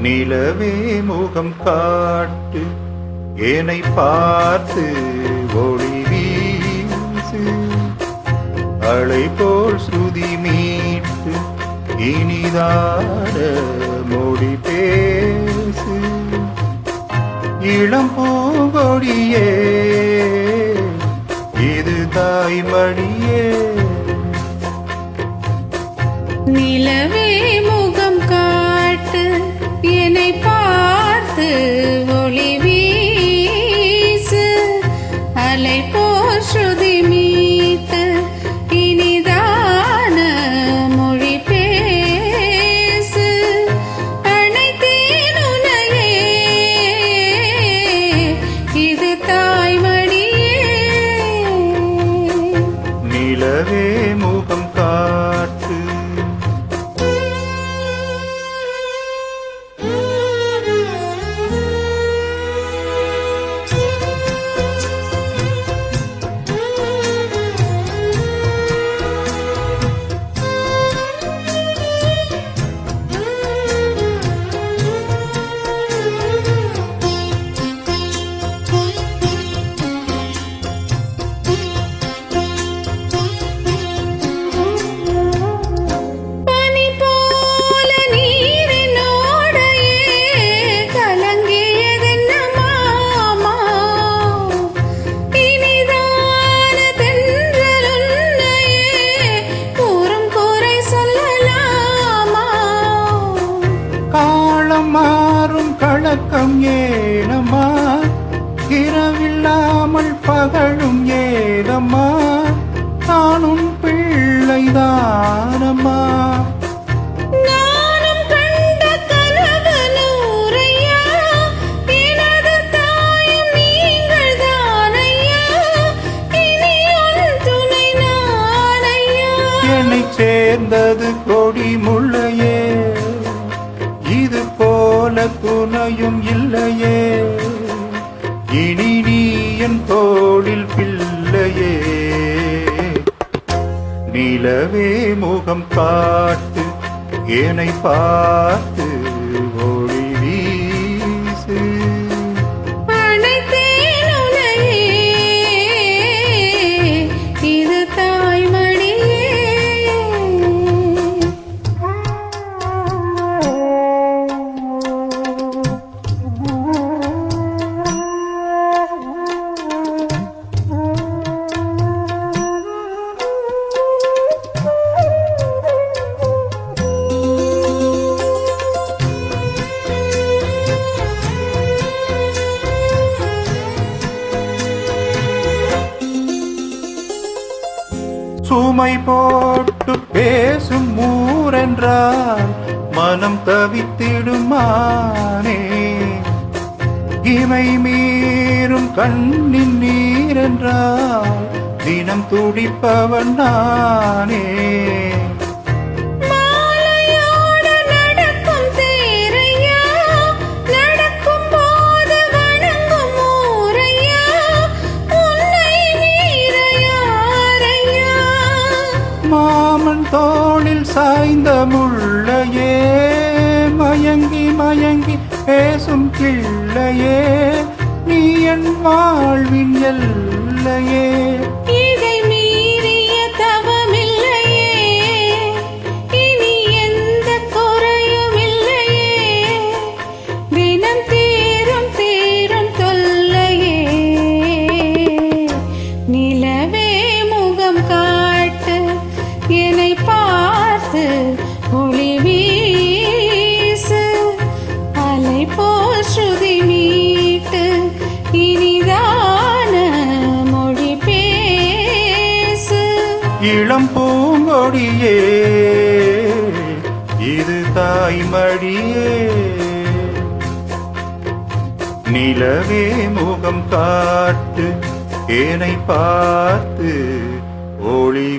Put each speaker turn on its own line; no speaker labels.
நிலவே முகம் காட்டு என்னை பார்த்து ஒளி வீசு அலை போல் ஸ்ருதி மீட்டு இனிதான மொழி பேசு இளம் பூங்கொடியே இது தாய்மடியே
நிலவே முகம் காட்டு என்னை பார்த்து ஒளி வீசு அலை போல் ஸ்ருதி மீட்டு இனிதான மொழி பேசு அனைத்தேன் உன்னையே இது தாய்மடியே
நிலவே முகம் காட்டு மாறும் கலக்கம் ஏனம்மா இரவில்லாமல் பகலும் ஏதம்மா நானும் பிள்ளைதானம்மா
நானும் கண்ட கனவு நூறையா எனது தாயும் நீங்கள் தானையா இனி உன் துணை நானையா
என்னை சேர்ந்தது கொடி முள்ளையே இது போல துணையும் இல்லையே இனி நீ என் தோளில் பிள்ளையே நிலவே முகம் காட்டு என்னை பார்த்து ஒளி வீசு
அனைத்தேன் உன்னையே இது தாய்மடியே
சுமை போட்டு பேசும் ஊரென்றால் மனம் தவித்திடுமானே இமை மீறும் கண்ணின் நீரென்றால் தினம் துடிப்பவன் நானே மாமன் தோளில் சாய்ந்த முள்ளையே மயங்கி மயங்கி பேசும் கிள்ளையே நீ என் வாழ்வின் எல்லையே
இதை மீறிய தவமில்லையே இனி எந்த குறையும் இல்லையே தினம் தீரும் தீரும் தொல்லையே நிலவே முகம் காட்டு என்னை பார்த்து ஒளி வீசு அலை போல் ஸ்ருதி மீட்டு இனிதான மொழி பேசு
இளம் பூங்கொடியே இது தாய்மடியே நிலவே முகம் காட்டு என்னை பார்த்து ஒளி